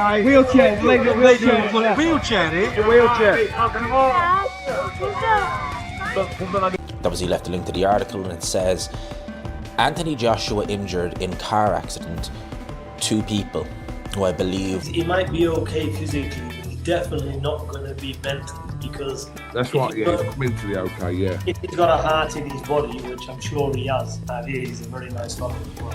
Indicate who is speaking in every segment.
Speaker 1: Wheelchair,
Speaker 2: Wheelchair, eh?
Speaker 1: Wheelchair.
Speaker 3: Obviously left a link to the article, and it says Anthony Joshua injured in car accident, 2 people who I believe...
Speaker 4: He might be okay physically, but he's definitely not going to be mentally, because...
Speaker 1: That's right, yeah, mentally okay, yeah.
Speaker 4: If he's got a heart in his body, which I'm sure he has, and he's a very nice fellow as well.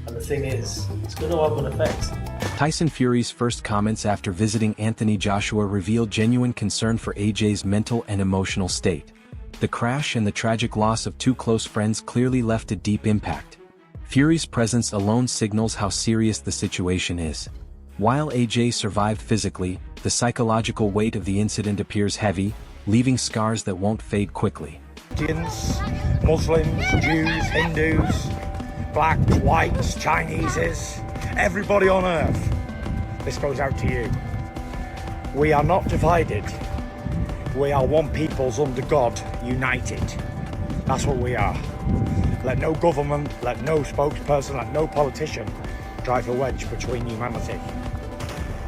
Speaker 4: And the thing is, it's going to have an effect.
Speaker 5: Tyson Fury's first comments after visiting Anthony Joshua revealed genuine concern for AJ's mental and emotional state. The crash and the tragic loss of 2 close friends clearly left a deep impact. Fury's presence alone signals how serious the situation is. While AJ survived physically, the psychological weight of the incident appears heavy, leaving scars that won't fade quickly.
Speaker 6: Indians, Muslims, Jews, Hindus, blacks, whites, Chineses, everybody on earth. This goes out to you. We are not divided. We are one peoples under God, united. That's what we are. Let no government, let no spokesperson, let no politician drive a wedge between humanity.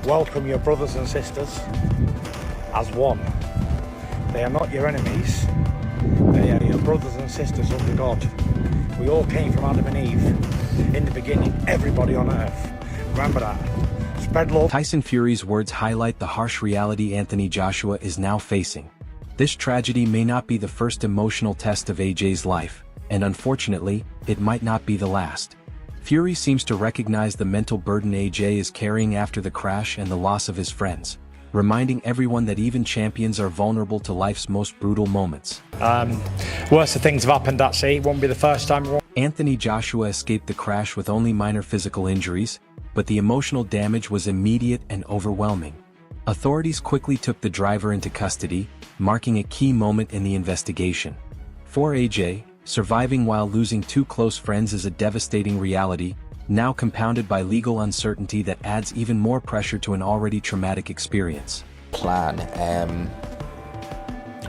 Speaker 6: Welcome your brothers and sisters as one. They are not your enemies. They are your brothers and sisters under God. We all came from Adam and Eve. In the beginning, everybody on earth. Remember that. Spread love.
Speaker 5: Tyson Fury's words highlight the harsh reality Anthony Joshua is now facing. This tragedy may not be the first emotional test of AJ's life, and unfortunately, it might not be the last. Fury seems to recognize the mental burden AJ is carrying after the crash and the loss of his friends, reminding everyone that even champions are vulnerable to life's most brutal moments.
Speaker 6: Worse things have happened at sea. It won't be the first time.
Speaker 5: Anthony Joshua escaped the crash with only minor physical injuries, but the emotional damage was immediate and overwhelming. Authorities quickly took the driver into custody, marking a key moment in the investigation. For AJ, surviving while losing 2 close friends is a devastating reality, now compounded by legal uncertainty that adds even more pressure to an already traumatic experience.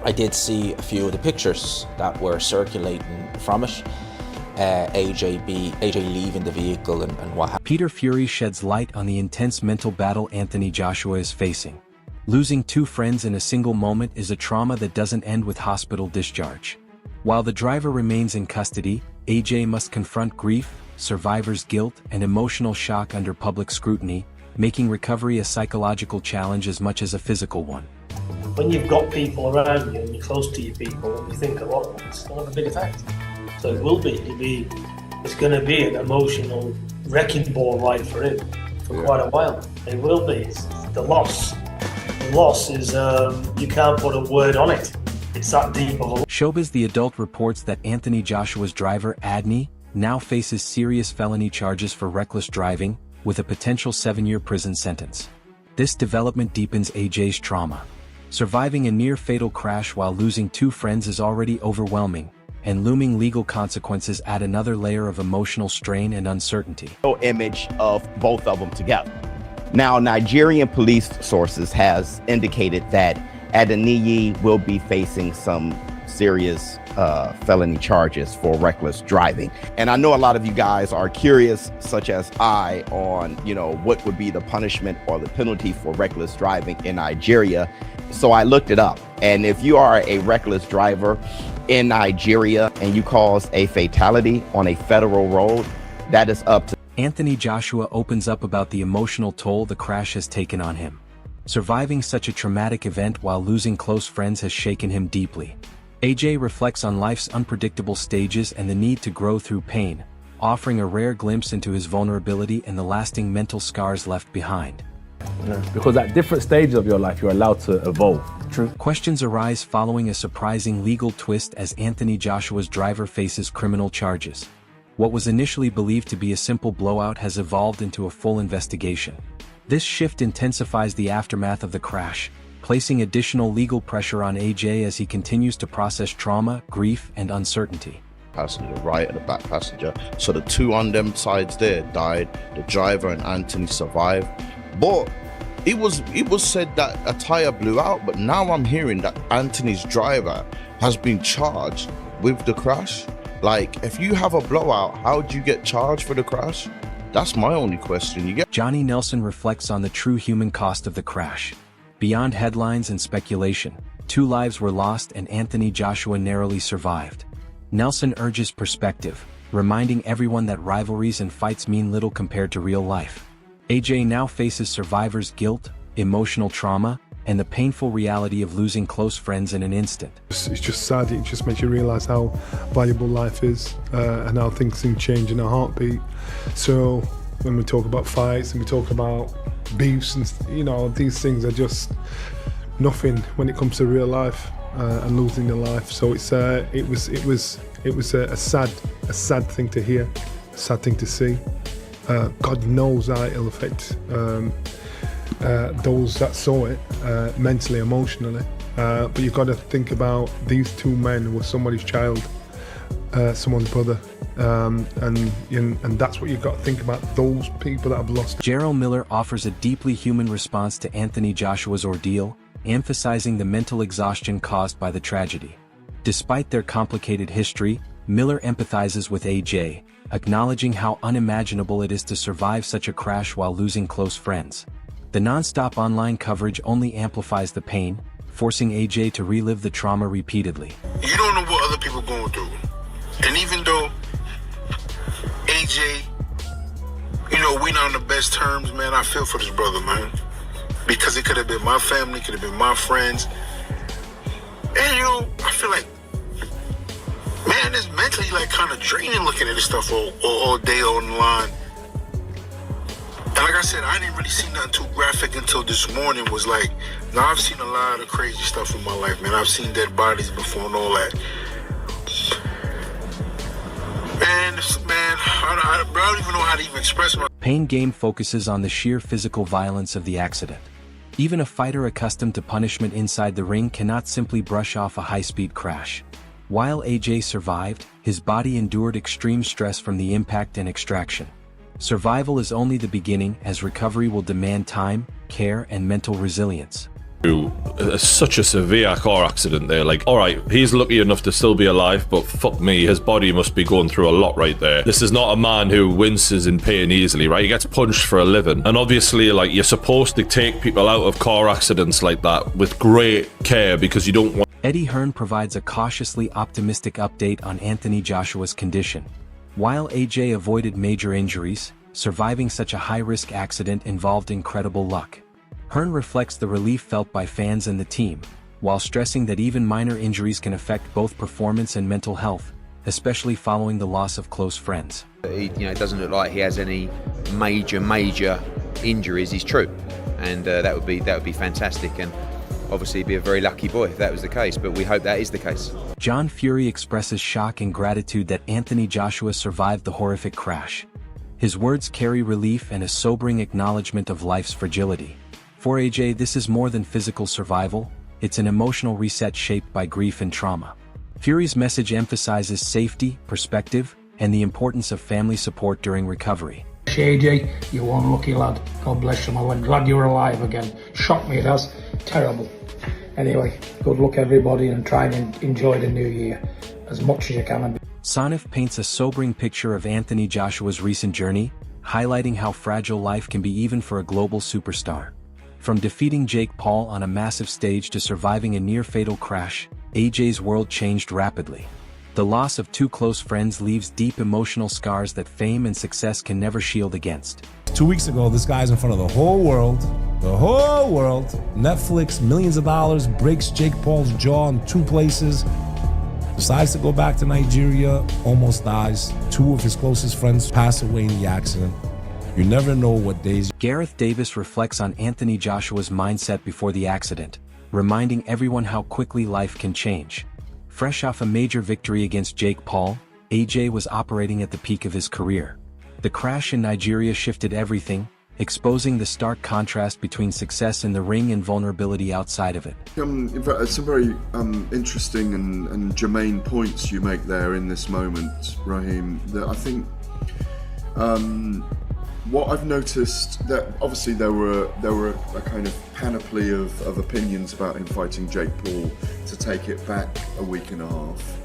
Speaker 3: I did see a few of the pictures that were circulating from it. AJ leaving the vehicle and what happened.
Speaker 5: Peter Fury sheds light on the intense mental battle Anthony Joshua is facing. Losing 2 friends in a single moment is a trauma that doesn't end with hospital discharge. While the driver remains in custody, AJ must confront grief, survivor's guilt, and emotional shock under public scrutiny, making recovery a psychological challenge as much as a physical one.
Speaker 4: When you've got people around you and you're close to your people and you think a lot, it's going to have a big effect. So it will be. It's going to be an emotional wrecking ball ride for him for quite a while. It will be. It's the loss. The loss is, you can't put a word on it. It's that deep of a...
Speaker 5: Showbiz The Adult reports that Anthony Joshua's driver, Adney, now faces serious felony charges for reckless driving, with a potential 7-year prison sentence. This development deepens AJ's trauma. Surviving a near-fatal crash while losing 2 friends is already overwhelming, and looming legal consequences add another layer of emotional strain and uncertainty.
Speaker 7: Image of both of them together. Now, Nigerian police sources has indicated that Adeniyi will be facing some serious felony charges for reckless driving. And I know a lot of you guys are curious, such as I, on, what would be the punishment or the penalty for reckless driving in Nigeria. So I looked it up. And if you are a reckless driver in Nigeria and you cause a fatality on a federal road, that is up to...
Speaker 5: Anthony Joshua opens up about the emotional toll the crash has taken on him. Surviving such a traumatic event while losing close friends has shaken him deeply. AJ reflects on life's unpredictable stages and the need to grow through pain, offering a rare glimpse into his vulnerability and the lasting mental scars left behind.
Speaker 1: Because at different stages of your life, you're allowed to evolve. True.
Speaker 5: Questions arise following a surprising legal twist as Anthony Joshua's driver faces criminal charges. What was initially believed to be a simple blowout has evolved into a full investigation. This shift intensifies the aftermath of the crash, placing additional legal pressure on AJ as he continues to process trauma, grief, and uncertainty.
Speaker 2: Passenger right at the back passenger. So the 2 on them sides there died. The driver and Anthony survived. But it was said that a tire blew out, but now I'm hearing that Anthony's driver has been charged with the crash. Like, if you have a blowout, how do you get charged for the crash? That's my only question. You get
Speaker 5: Johnny Nelson reflects on the true human cost of the crash. Beyond headlines and speculation, 2 lives were lost and Anthony Joshua narrowly survived. Nelson urges perspective, reminding everyone that rivalries and fights mean little compared to real life. AJ now faces survivor's guilt, emotional trauma, and the painful reality of losing close friends in an instant.
Speaker 8: It's just sad. It just makes you realise how valuable life is and how things can change in a heartbeat. So when we talk about fights and we talk about beefs and these things are just nothing when it comes to real life and losing your life. So it was a sad thing to hear, a sad thing to see. God knows how it'll affect those that saw it mentally, emotionally. But you've got to think about these 2 men who were somebody's child, someone's brother, and that's what you've got to think about, those people that have lost.
Speaker 5: Gerald Miller offers a deeply human response to Anthony Joshua's ordeal, emphasizing the mental exhaustion caused by the tragedy. Despite their complicated history, Miller empathizes with AJ, acknowledging how unimaginable it is to survive such a crash while losing close friends. The non-stop online coverage only amplifies the pain, forcing AJ to relive the trauma repeatedly.
Speaker 9: You don't know what other people are going through. And even though AJ, we're not on the best terms, man, I feel for this brother, man. Because it could have been my family, could have been my friends. And, I feel like, man, it's mentally, kind of draining looking at this stuff all day online. And like I said, I didn't really see nothing too graphic until this morning. Now I've seen a lot of crazy stuff in my life, man. I've seen dead bodies before and all that. Man, I don't even know how to even express my...
Speaker 5: Pain Game focuses on the sheer physical violence of the accident. Even a fighter accustomed to punishment inside the ring cannot simply brush off a high-speed crash. While AJ survived, his body endured extreme stress from the impact and extraction. Survival is only the beginning, as recovery will demand time, care, and mental resilience.
Speaker 10: Such a severe car accident there. Alright, he's lucky enough to still be alive, but fuck me, his body must be going through a lot right there. This is not a man who winces in pain easily, right? He gets punched for a living. And obviously, you're supposed to take people out of car accidents like that with great care because you don't want...
Speaker 5: Eddie Hearn provides a cautiously optimistic update on Anthony Joshua's condition. While AJ avoided major injuries, surviving such a high-risk accident involved incredible luck. Hearn reflects the relief felt by fans and the team, while stressing that even minor injuries can affect both performance and mental health, especially following the loss of close friends.
Speaker 11: It doesn't look like he has any major injuries. He's true, and that would be fantastic, and obviously he'd be a very lucky boy if that was the case, but we hope that is the case.
Speaker 5: John Fury expresses shock and gratitude that Anthony Joshua survived the horrific crash. His words carry relief and a sobering acknowledgement of life's fragility. For AJ, this is more than physical survival, it's an emotional reset shaped by grief and trauma. Fury's message emphasizes safety, perspective, and the importance of family support during recovery.
Speaker 12: AJ, you're one lucky lad. God bless you, my lad. Glad you're alive again. Shocked me, it has. Terrible. Anyway, good luck everybody, and try and enjoy the new year as much as you can.
Speaker 5: Sonif paints a sobering picture of Anthony Joshua's recent journey, highlighting how fragile life can be even for a global superstar. From defeating Jake Paul on a massive stage to surviving a near-fatal crash, AJ's world changed rapidly. The loss of 2 close friends leaves deep emotional scars that fame and success can never shield against.
Speaker 13: 2 weeks ago, this guy's in front of the whole world. Netflix, millions of dollars, breaks Jake Paul's jaw in 2 places. Decides to go back to Nigeria, almost dies. 2 of his closest friends pass away in the accident. You never know what days.
Speaker 5: Gareth Davis reflects on Anthony Joshua's mindset before the accident, reminding everyone how quickly life can change. Fresh off a major victory against Jake Paul, AJ was operating at the peak of his career. The crash in Nigeria shifted everything, exposing the stark contrast between success in the ring and vulnerability outside of it.
Speaker 14: In fact, some very interesting and germane points you make there in this moment, Raheem, that I think what I've noticed, that obviously there were a kind of panoply of opinions about him fighting Jake Paul to take it back a week and a half.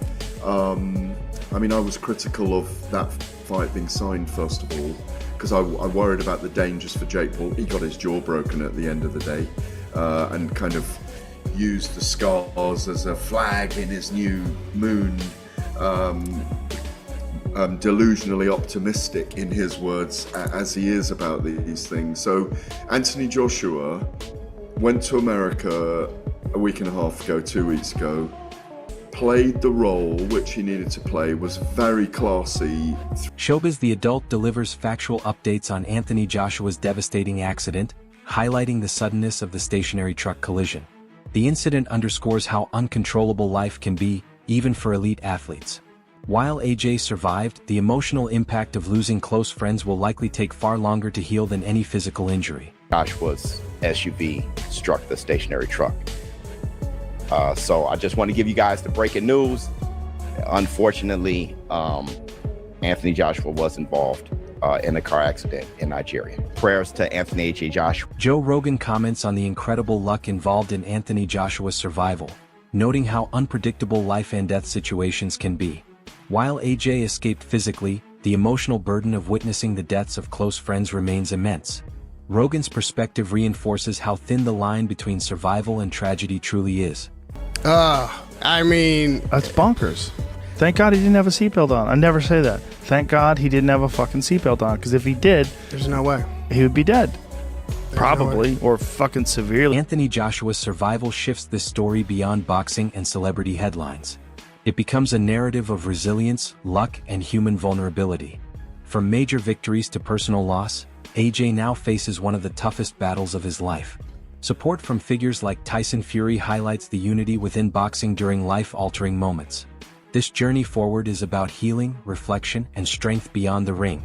Speaker 14: I mean, I was critical of that fight being signed, first of all, because I worried about the dangers for Jake Paul. He got his jaw broken at the end of the day, and kind of used the scars as a flag in his new moon. Delusionally optimistic, in his words, as he is about these things. So Anthony Joshua went to America a week and a half ago, 2 weeks ago, played the role which he needed to play, was very classy.
Speaker 5: Showbiz The Adult delivers factual updates on Anthony Joshua's devastating accident, highlighting the suddenness of the stationary truck collision. The incident underscores how uncontrollable life can be, even for elite athletes. While AJ survived, the emotional impact of losing close friends will likely take far longer to heal than any physical injury.
Speaker 7: Joshua's SUV struck the stationary truck. So I just want to give you guys the breaking news. Unfortunately, Anthony Joshua was involved in a car accident in Nigeria. Prayers to Anthony H.A. Joshua.
Speaker 5: Joe Rogan comments on the incredible luck involved in Anthony Joshua's survival, noting how unpredictable life and death situations can be. While AJ escaped physically, the emotional burden of witnessing the deaths of close friends remains immense. Rogan's perspective reinforces how thin the line between survival and tragedy truly is.
Speaker 15: I mean...
Speaker 16: That's bonkers. Thank God he didn't have a seatbelt on. I never say that. Thank God he didn't have a fucking seatbelt on, because if he did...
Speaker 15: There's no way.
Speaker 16: He would be dead. Probably,
Speaker 15: no
Speaker 16: or fucking severely.
Speaker 5: Anthony Joshua's survival shifts this story beyond boxing and celebrity headlines. It becomes a narrative of resilience, luck, and human vulnerability. From major victories to personal loss, AJ now faces one of the toughest battles of his life. Support from figures like Tyson Fury highlights the unity within boxing during life-altering moments. This journey forward is about healing, reflection, and strength beyond the ring.